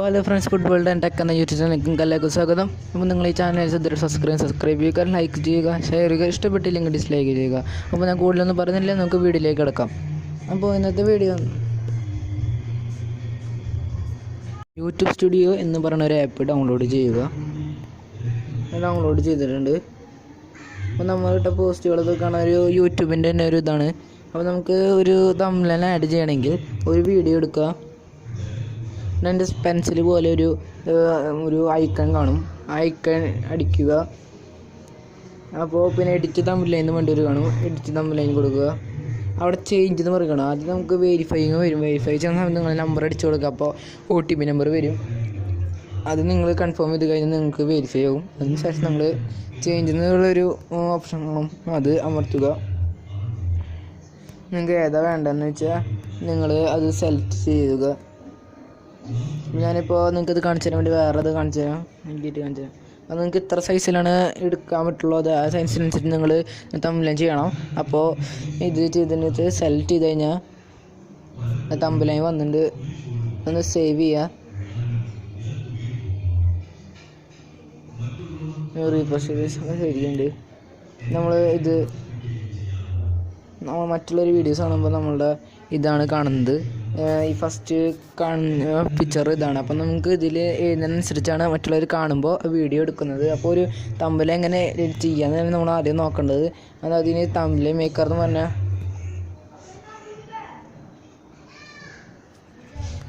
Hello friends, football and tech എന്ന YouTube ചാനലിലേക്ക് എല്ലാവർക്കും സ്വാഗതം. അപ്പോൾ നിങ്ങൾ ഈ ചാനൽ സബ്സ്ക്രൈബ് ചെയ്യുക, ലൈക്ക് ചെയ്യുക, ഷെയർ ചെയ്യുക, ഇഷ്ടപ്പെട്ടില്ലെങ്കിൽ ഡിസ്ലൈക്ക് ചെയ്യുക. അപ്പോൾ ഞാൻ കൂടുതലൊന്നും പറയുന്നില്ല, നമുക്ക് വീഡിയോയിലേക്ക് കിടക്കാം. അപ്പോൾ ഇന്നത്തെ വീഡിയോ യൂട്യൂബ് സ്റ്റുഡിയോ എന്ന് പറയുന്ന ഒരു ആപ്പ് ഡൗൺലോഡ് ചെയ്യുക. ഡൗൺലോഡ് ചെയ്തിട്ടുണ്ട്. അപ്പോൾ നമ്മളിട്ട പോസ്റ്റുകളൊക്കെ കാണാൻ ഒരു യൂട്യൂബിൻ്റെ തന്നെ ഒരു ഇതാണ്. അപ്പോൾ നമുക്ക് ഒരു തംബ്നെയിൽ ആഡ് ചെയ്യണമെങ്കിൽ ഒരു വീഡിയോ എടുക്കുക. എൻ്റെ പെൻസിൽ പോലെ ഒരു ഐക്കൺ കാണും, ആ ഐക്കൺ അടിക്കുക. അപ്പോൾ പിന്നെ എഡിറ്റ് തംബ്നെയിൽ വേണ്ടി ഒരു കാണും, എഡിറ്റ് തംബ്നെയിൽ കൊടുക്കുക. അവിടെ ചേഞ്ച് എന്ന് പറയുകയാണ്. ആദ്യം നമുക്ക് വെരിഫൈങ് വരും. വെരിഫൈ ചെയ്യുന്ന സമയത്ത് നിങ്ങൾ നമ്പർ അടിച്ചു കൊടുക്കുക. അപ്പോൾ OTP നമ്പർ വരും. അത് നിങ്ങൾ കൺഫേം ചെയ്ത് കഴിഞ്ഞാൽ നിങ്ങൾക്ക് വെരിഫൈ ആവും. അതിന് ശേഷം നിങ്ങൾ ചേഞ്ച് എന്നുള്ളൊരു ഓപ്ഷൻ കാണും, അത് അമർത്തുക. നിങ്ങൾക്ക് ഏതാ വേണ്ടതെന്ന് വെച്ചാൽ നിങ്ങൾ അത് സെലക്ട് ചെയ്യുക. ഞാനിപ്പോൾ നിങ്ങൾക്കത് കാണിച്ചു തരാൻ വേണ്ടി വേറെ അത് കാണിച്ചു തരാം, എനിക്കിട്ട് കാണിച്ചു തരാം. അത് നിങ്ങൾക്ക് ഇത്ര സൈസിലാണ് എടുക്കാൻ പറ്റുള്ളൂ. അത് ആ സൈസിനനുസരിച്ച് നിങ്ങൾ തംബ്നെയിൽ ചെയ്യണം. അപ്പോൾ ഇത് ചെയ്തിട്ട് സെലക്ട് ചെയ്ത് കഴിഞ്ഞാൽ തംബ്നെയിൽ വന്നിട്ട് ഒന്ന് സേവ് ചെയ്യുക. റീഫ്രഷ് ശരിയുണ്ട്. നമ്മൾ മറ്റുള്ളൊരു വീഡിയോസ് കാണുമ്പോൾ നമ്മളുടെ ഇതാണ് കാണുന്നത്. ഈ ഫസ്റ്റ് കാണുന്ന പിക്ചർ ഇതാണ്. അപ്പം നമുക്ക് ഇതിൽ എഴുതുന്നതിനനുസരിച്ചാണ് മറ്റുള്ളവർ കാണുമ്പോൾ വീഡിയോ എടുക്കുന്നത്. അപ്പോൾ ഒരു തംബ്നെയിൽ എങ്ങനെ എഡിറ്റ് ചെയ്യാമെന്നാണ് നമ്മൾ ആദ്യം നോക്കേണ്ടത്. അതിന് തംബ്നെയിൽ മേക്കർ എന്ന് പറഞ്ഞാൽ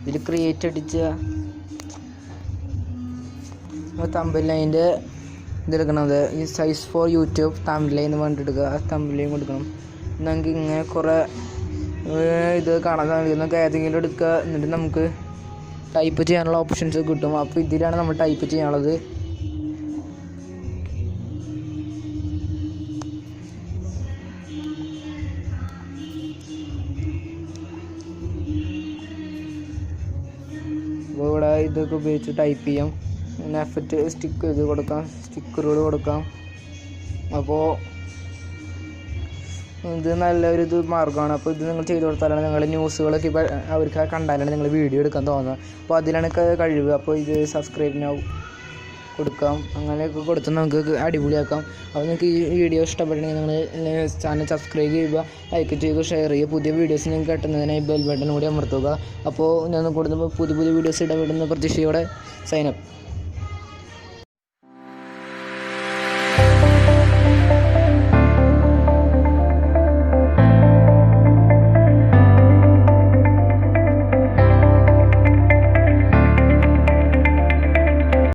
ഇതിൽ ക്രിയേറ്റ് അടിക്കുക. തംബ്നെയിലിൻ്റെ ഇതെടുക്കണത് ഈ സൈസ് ഫോർ യൂട്യൂബ് തംബ്നെയിൽ എന്ന് പറഞ്ഞിട്ട് എടുക്കുക. തംബ്നെയിൽ കൊടുക്കണം. നമുക്ക് ഇങ്ങനെ കുറേ ഇത് കാണാൻ സാധിക്കും. ഏതെങ്കിലും എടുക്കുക, എന്നിട്ട് നമുക്ക് ടൈപ്പ് ചെയ്യാനുള്ള ഓപ്ഷൻസ് കിട്ടും. അപ്പോൾ ഇതിലാണ് നമ്മൾ ടൈപ്പ് ചെയ്യാനുള്ളത്. അപ്പോൾ ഇവിടെ ഇതൊക്കെ ഉപയോഗിച്ച് ടൈപ്പ് ചെയ്യാം. പിന്നെ എഫക്റ്റ് സ്റ്റിക്കറുകൾ കൊടുക്കാം. അപ്പോൾ ഇത് നല്ലൊരു മാർഗ്ഗമാണ്. അപ്പോൾ ഇത് നിങ്ങൾ ചെയ്ത് കൊടുത്താലാണ് നിങ്ങൾ ന്യൂസുകളൊക്കെ ഇപ്പോൾ അവർക്ക് കണ്ടാലാണ് നിങ്ങൾ വീഡിയോ എടുക്കാൻ തോന്നുന്നത്. അപ്പോൾ അതിലാണ് കഴിവ്. അപ്പോൾ ഇത് സബ്സ്ക്രൈബിനാവും കൊടുക്കാം. അങ്ങനെയൊക്കെ കൊടുത്ത് നമുക്ക് അടിപൊളിയാക്കാം. അപ്പോൾ നിങ്ങൾക്ക് ഈ വീഡിയോ ഇഷ്ടപ്പെട്ടിട്ടുണ്ടെങ്കിൽ നിങ്ങൾ ചാനൽ സബ്സ്ക്രൈബ് ചെയ്യുക, ലൈക്ക് ചെയ്യുക, ഷെയർ ചെയ്യുക. പുതിയ വീഡിയോസ് നിങ്ങൾക്ക് കിട്ടുന്നതിനായി ബെൽ ബട്ടൺ കൂടി അമർത്തുക. അപ്പോൾ ഞാൻ കൂടുതൽ പുതിയ വീഡിയോസ് ഇടപെടുന്ന പ്രതീക്ഷയോടെ സൈനപ്പ്.